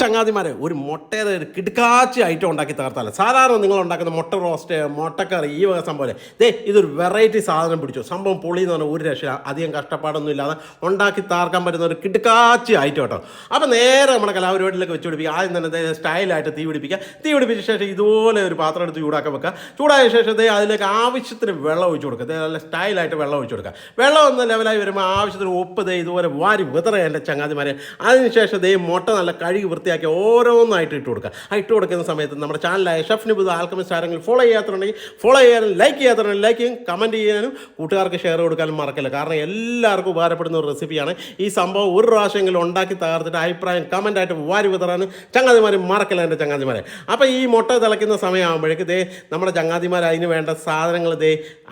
ചങ്ങാതിമാരെ ഒരു മുട്ടയുടെ ഒരു കിടുക്കാച്ചി ഐറ്റം ഉണ്ടാക്കി തകർത്താലോ. സാധാരണ നിങ്ങൾ ഉണ്ടാക്കുന്ന മുട്ട റോസ്റ്റ്, മുട്ടക്കറി, ഈ വക സംഭവം ഇതൊരു വെറൈറ്റി സാധനം പിടിച്ചു. സംഭവം പൊളി എന്ന് പറഞ്ഞാൽ ഒരു രക്ഷ, അധികം കഷ്ടപ്പാടൊന്നും ഇല്ലാതെ ഉണ്ടാക്കി താർക്കാൻ പറ്റുന്ന ഒരു കിടുക്കാച്ചി ഐറ്റം കേട്ടോ. അപ്പോൾ നേരെ നമ്മുടെ കലാപരിപാടിയിലേക്ക് വെച്ച് പിടിപ്പിക്കുക. ആദ്യം തന്നെ സ്റ്റൈലായിട്ട് തീ പിടിപ്പിച്ച ശേഷം ഇതുപോലെ ഒരു പാത്രം എടുത്ത് ചൂടാക്കാൻ വെക്കുക. ചൂടായ ശേഷം അതിലേക്ക് ആവശ്യത്തിന് വെള്ളം ഒഴിച്ചു കൊടുക്കുക. നല്ല സ്റ്റൈലായിട്ട് വെള്ളം ഒഴിച്ചു കൊടുക്കുക. വെള്ളം ഒന്ന് ലെവലായി വരുമ്പോൾ ആവശ്യത്തിന് ഉപ്പ് ഇതുപോലെ വാരി വിതറുക എൻ്റെ ചങ്ങാതിമാരെ. അതിനുശേഷം മുട്ട നല്ല കഴുകി വൃത്തിയാക്കി ഓരോന്നായിട്ട് ഇട്ട് കൊടുക്കുക. ഇട്ട് കൊടുക്കുന്ന സമയത്ത് നമ്മുടെ ചാനലായ ഷെഫ് നിബുദ് ആൽക്കെമിസ്റ്റ് ആരെങ്കിലും ഫോളോ ചെയ്യാത്തുണ്ടെങ്കിൽ ഫോളോ ചെയ്യാനും ലൈക്ക് ചെയ്യാത്തുണ്ടെങ്കിൽ ലൈക്ക് ചെയ്യും, കമൻറ്റ് ചെയ്യാനും കൂട്ടുകാർക്ക് ഷെയർ കൊടുക്കാനും മറക്കില്ല. കാരണം എല്ലാവർക്കും ഉപകാരപ്പെടുന്ന ഒരു റെസിപ്പിയാണ്. ഈ സംഭവം ഒരു പ്രാവശ്യമെങ്കിലും ഉണ്ടാക്കി തകർത്തിട്ട് അഭിപ്രായം കമൻറ്റായിട്ട് വാരി വിതറാനും ചങ്ങാതിമാർ മറക്കില്ല എൻ്റെ ചങ്ങാതിമാരെ. അപ്പോൾ ഈ മുട്ട തിളയ്ക്കുന്ന സമയമാകുമ്പോഴേക്ക് നമ്മുടെ ചങ്ങാതിമാർ അതിന് വേണ്ട സാധനങ്ങൾ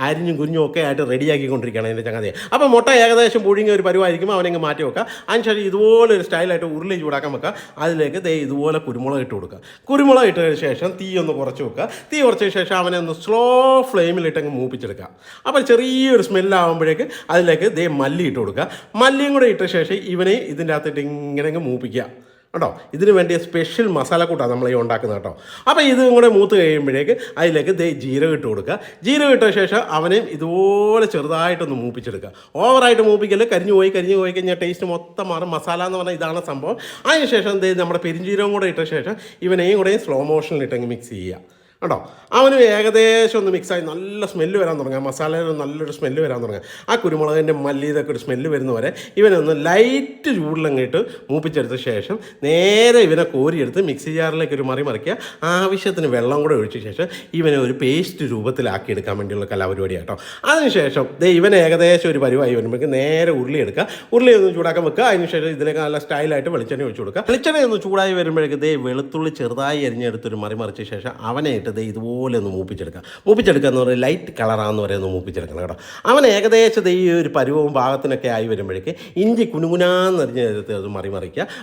അരിഞ്ഞും കുഞ്ഞും ഒക്കെ ആയിട്ട് റെഡിയാക്കിക്കൊണ്ടിരിക്കുകയാണ് എൻ്റെ ചങ്ങാതി. അപ്പോൾ മുട്ട ഏകദേശം പുഴുങ്ങിയ ഒരു പരുവായിരിക്കും, അവനെങ്കിൽ മാറ്റി വെക്കുക. അതിനുശേഷം ഇതുപോലെ ഒരു സ്റ്റൈലായിട്ട് ഉരുളി ചൂടാക്കാൻ വെക്കുക. അതിലേക്ക് ഇതുപോലെ കുരുമുളക് ഇട്ട് കൊടുക്കുക. കുരുമുളക് ഇട്ടതിന് ശേഷം തീ ഒന്ന് കുറച്ച് വെക്കുക. തീ കുറച്ചതിന് ശേഷം അവനെ ഒന്ന് സ്ലോ ഫ്ലെയിമിലിട്ടങ്ങ് മൂപ്പിച്ചെടുക്കുക. അപ്പോൾ ചെറിയൊരു സ്മെല്ലാകുമ്പോഴേക്ക് അതിലേക്ക് മല്ലി ഇട്ട് കൊടുക്കുക. മല്ലിയും കൂടെ ഇട്ട ശേഷം ഇവനെ ഇതിൻ്റെ അകത്തിട്ട് ഇങ്ങനെ മൂപ്പിക്കുക കേട്ടോ. ഇതിന് വേണ്ടിയ സ്പെഷ്യൽ മസാലക്കൂട്ടാണ് നമ്മൾ ഈ ഉണ്ടാക്കുന്നത് കേട്ടോ. അപ്പോൾ ഇതും കൂടെ മൂത്ത് കഴിയുമ്പോഴേക്ക് അതിലേക്ക് ജീരകം ഇട്ട് കൊടുക്കുക. ജീരകം ഇട്ട ശേഷം അവനെയും ഇതുപോലെ ചെറുതായിട്ടൊന്ന് മൂപ്പിച്ചെടുക്കുക. ഓവറായിട്ട് മൂപ്പിക്കൽ കരിഞ്ഞു പോയി കഴിഞ്ഞാൽ ടേസ്റ്റ് മൊത്തം മാറും. മസാല എന്ന് പറഞ്ഞാൽ ഇതാണ് സംഭവം. അതിനുശേഷം നമ്മുടെ പെരിഞ്ജീരകം കൂടെ ഇട്ട ശേഷം ഇവനെയും കൂടെ സ്ലോ മോഷനിലിട്ടങ്ങ് മിക്സ് ചെയ്യുക കേട്ടോ. അവന് ഏകദേശം ഒന്ന് മിക്സായി നല്ല സ്മെല്ല് വരാൻ തുടങ്ങുക. മസാലയിൽ നല്ലൊരു സ്മെല്ല് വരാൻ തുടങ്ങുക. ആ കുരുമുളകിൻ്റെ മല്ലി ഇതൊക്കെ ഒരു സ്മെല്ല് വരുന്നവരെ ഇവനൊന്ന് ലൈറ്റ് ചൂടിലങ്ങിട്ട് മൂപ്പിച്ചെടുത്ത ശേഷം നേരെ ഇവനെ കോരിയെടുത്ത് മിക്സി ജാറിലേക്ക് ഒരു മറിക്കുക. ആവശ്യത്തിന് വെള്ളം കൂടെ ഒഴിച്ച ശേഷം ഇവനെ ഒരു പേസ്റ്റ് രൂപത്തിലാക്കി എടുക്കാൻ വേണ്ടിയുള്ള കലാപരിപാടി കേട്ടോ. അതിനുശേഷം ഇവൻ ഏകദേശം ഒരു പരുവായി വരുമ്പോഴേക്ക് നേരെ ഉരുളി എടുക്കുക. ഉരുളി ഒന്ന് ചൂടാക്കാൻ വെക്കുക. അതിനുശേഷം ഇതിലേക്ക് നല്ല സ്റ്റൈലായിട്ട് വെളിച്ചെണ്ണ ഒഴിച്ചു കൊടുക്കുക. വെളിച്ചെണ്ണ ഒന്ന് ചൂടായി വരുമ്പോഴേക്ക് വെളുത്തുള്ളി ചെറുതായി എരിഞ്ഞെടുത്തൊരു മറിച്ച ശേഷം അവനെ ഇതുപോലെ ഒന്ന് മൂപ്പിച്ചെടുക്കുക എന്ന് പറയുന്നത് ലൈറ്റ് കളറാന്ന് പറയുന്നത് മൂപ്പിച്ചെടുക്കണം കേട്ടോ. അവൻ ഏകദേശം ഈ ഒരു പരുവവും ഭാഗത്തിനൊക്കെ ആയി വരുമ്പോഴേക്ക് ഇഞ്ചി കുനുകുനാന്നറിഞ്ഞെടുത്ത് അത്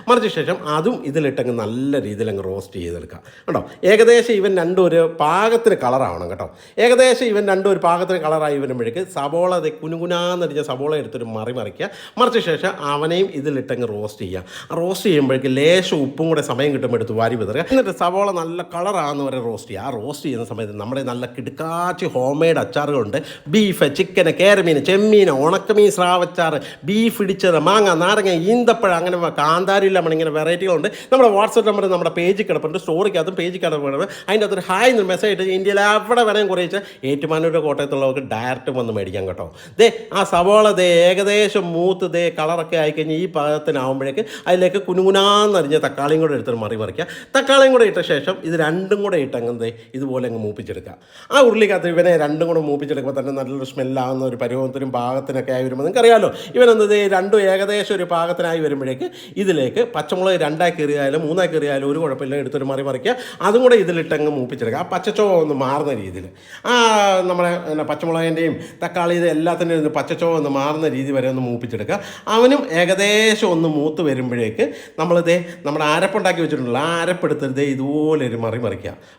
മറിച്ച ശേഷം അതും ഇതിലിട്ടങ്ങ് നല്ല രീതിയിൽ അങ്ങ് റോസ്റ്റ് ചെയ്തെടുക്കുക കേട്ടോ. ഏകദേശം ഇവൻ രണ്ടും ഒരു പാകത്തിന് കളറാവണം കേട്ടോ. ഏകദേശം ഇവൻ രണ്ടും ഒരു പാകത്തിന് കളറായി വരുമ്പോഴേക്ക് സബോള കുനുകുനാന്നറിഞ്ഞ സബോള എടുത്തൊരു മറിച്ച ശേഷം അവനെയും ഇതിലിട്ടങ്ങ് റോസ്റ്റ് ചെയ്യുക. റോസ്റ്റ് ചെയ്യുമ്പോഴേക്ക് ലേശം ഉപ്പും കൂടെ സമയം കിട്ടുമ്പോൾ എടുത്ത് വാരി വിതറുക. എന്നിട്ട് സബോള നല്ല കളറാകുന്ന വരെ റോസ്റ്റ് ചെയ്യുക. റോസ്റ്റ് ചെയ്യുന്ന സമയത്ത് നമ്മുടെ നല്ല കിടുക്കാച്ചി ഹോം മെയ്ഡ് അച്ചാറുകളുണ്ട്. ബീഫ്, ചിക്കന്, കേരമീൻ, ചെമ്മീൻ, ഉണക്കമീൻ, സ്രാവച്ചാർ, ബീഫ് ഇടിച്ചത്, മാങ്ങ, നാരങ്ങ, ഈന്തപ്പഴം, അങ്ങനെ കാന്താരി ലെമൺ, ഇങ്ങനെ വെറൈറ്റികളുണ്ട്. നമ്മുടെ വാട്സപ്പ് നമ്പർ നമ്മുടെ പേജിൽ കിടപ്പുണ്ട്. സ്റ്റോറിക്കകത്തും പേജിൽ കിടപ്പുണ്ട്. അതിൻ്റെ അകത്തൊരു ഹായ് എന്ന് മെസ്സേജ് ഇട്ട് ഇന്ത്യയിൽ എവിടെ വേണമെങ്കിൽ കുറച്ച് ഏറ്റുമാനൂർ കോട്ടയത്തുള്ളവർക്ക് ഡയറക്റ്റ് വന്ന് മേടിക്കാം കേട്ടോ. ആ സവോള ഏകദേശം മൂത്ത് കളറൊക്കെ ആയിക്കഴിഞ്ഞാൽ ഈ പാകത്തിനാവുമ്പോഴേക്ക് അതിലേക്ക് കുനുകുനാന്നറിഞ്ഞ തക്കാളിയും കൂടെ എടുത്തിട്ട് മറിക്കുക. തക്കാളിയും കൂടെ ഇട്ട ശേഷം ഇത് രണ്ടും കൂടെ ഇട്ടങ്ങ് ഇതുപോലെ അങ്ങ് മൂപ്പിച്ചെടുക്കുക. ആ ഉരുളിക്കകത്ത് ഇവനെ രണ്ടും കൂടെ മൂപ്പിച്ചെടുക്കുമ്പോൾ തന്നെ നല്ലൊരു സ്മെല്ലാകുന്ന ഒരു പരുവത്തിനും പാകത്തിനൊക്കെ ആയി വരുമ്പോൾ നിങ്ങൾക്കറിയാമല്ലോ. ഇവനെന്നത് രണ്ടും ഏകദേശം ഒരു പാകത്തിനായി വരുമ്പോഴേക്ക് ഇതിലേക്ക് പച്ചമുളക് 2 കീറിയായാലും 3 കീറിയായാലും ഒരു കുഴപ്പമില്ല, എടുത്തൊരു മറിക്കുക. അതും കൂടെ ഇതിലിട്ടങ്ങ് മൂപ്പിച്ചെടുക്കുക. ആ പച്ചച്ചോവ ഒന്ന് മാറുന്ന രീതിയിൽ നമ്മുടെ പച്ചമുളകിൻ്റെയും തക്കാളിയുടെ എല്ലാത്തിൻ്റെയും പച്ചച്ചോവ ഒന്ന് മാറുന്ന രീതി വരെ ഒന്ന് മൂപ്പിച്ചെടുക്കുക. അവനും ഏകദേശം ഒന്ന് മൂത്ത് വരുമ്പോഴേക്ക് നമ്മുടെ അരപ്പുണ്ടാക്കി വെച്ചിട്ടുണ്ടല്ലോ, ആ അരപ്പെടുത്ത് ഇതുപോലെ ഒരു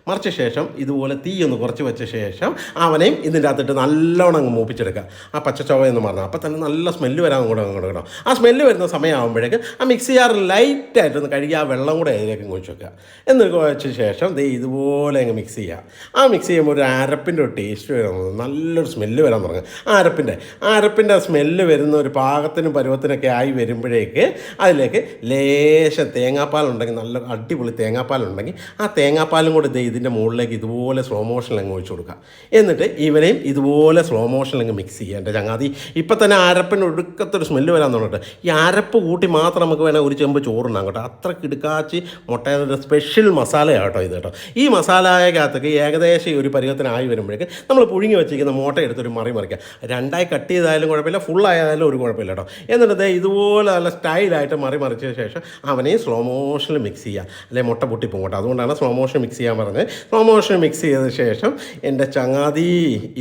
മറിച്ച ശേഷം ഇതുപോലെ തീ ഒന്ന് കുറച്ച് വെച്ച ശേഷം അവനെയും ഇതിൻ്റെ അകത്തിട്ട് നല്ലോണം അങ്ങ് മൂപ്പിച്ചെടുക്കുക. ആ പച്ചച്ചോവയെന്ന് പറഞ്ഞാൽ അപ്പോൾ തന്നെ നല്ല സ്മെല്ല് വരാൻ കൂടെ കേട്ടോ. ആ സ്മെല്ല് വരുന്ന സമയമാകുമ്പോഴേക്ക് ആ മിക്സി ജാർ ലൈറ്റായിട്ടൊന്ന് കഴുകി ആ വെള്ളം കൂടെ അതിലേക്ക് കുഴിച്ച് വെക്കുക. എന്നിട്ട് കുഴച്ച ശേഷം ഇതുപോലെ അങ്ങ് മിക്സ് ചെയ്യുക. ആ മിക്സ് ചെയ്യുമ്പോൾ ഒരു അരപ്പിൻ്റെ ഒരു ടേസ്റ്റ് വരാൻ തുടങ്ങും, നല്ലൊരു സ്മെല്ല് വരാൻ തുടങ്ങും. ആ അരപ്പിൻ്റെ സ്മെല്ല് വരുന്ന ഒരു പാകത്തിനും പരുവത്തിനൊക്കെ ആയി വരുമ്പോഴേക്ക് അതിലേക്ക് ലേശം തേങ്ങാപ്പാലുണ്ടെങ്കിൽ, നല്ല അടിപൊളി തേങ്ങാപ്പാലുണ്ടെങ്കിൽ ആ തേങ്ങാപ്പാലും കൂടെ ഇതിൻ്റെ മുകളിലേക്ക് ഇതുപോലെ സ്ലോ മോഷനിൽ അങ്ങ് ഒഴിച്ചു കൊടുക്കുക. എന്നിട്ട് ഇവനെയും ഇതുപോലെ സ്ലോ മോഷനിൽ അങ്ങ് മിക്സ് ചെയ്യുക. എൻ്റെ ചങ്ങാതി ഇപ്പം തന്നെ അരപ്പിന് ഒടുക്കത്തൊരു സ്മെല്ല് വരാൻ തുടങ്ങിയിട്ട് ഈ അരപ്പ് കൂട്ടി മാത്രം നമുക്ക് വേണേൽ ഒരു ചെമ്പ് ചോറുണ്ടാകും കേട്ടോ. അത്ര കിടുക്കാച്ചി മുട്ടയുടെ സ്പെഷ്യൽ മസാലയാണ് കേട്ടോ ഇത് കേട്ടോ. ഈ മസാലയ്ക്കകത്തേക്ക് ഏകദേശം ഒരു പരുവത്തിനായി വരുമ്പോഴേക്ക് നമ്മൾ പുഴുങ്ങി വെച്ചിരിക്കുന്ന മുട്ട എടുത്തൊരു മറിക്കുക. 2 കട്ട് ചെയ്തായാലും കുഴപ്പമില്ല, ഫുള്ളായാലും ഒരു കുഴപ്പമില്ല കേട്ടോ. എന്നിട്ട് ഇതുപോലെ നല്ല സ്റ്റൈലായിട്ട് മറിച്ച ശേഷം അവനെയും സ്ലോ മോഷനിൽ മിക്സ് ചെയ്യുക. അല്ലെങ്കിൽ മുട്ട പൊട്ടിപ്പോകും കേട്ടോ. അതുകൊണ്ടാണ് സ്ലോ മോഷൻ മിക്സ് ചെയ്യാൻ പറഞ്ഞത്. സ്ലോ മോഷൻ മിക്സ് ചെയ്ത ശേഷം എൻ്റെ ചങ്ങാതി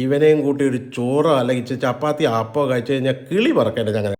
ഇവനെയും കൂട്ടി ഒരു ചോറോ അല്ലെങ്കിൽ ചപ്പാത്തി ആപ്പോ കഴിച്ച് കഴിഞ്ഞാൽ കിളി പറക്കേണ്ട ചങ്ങാതി.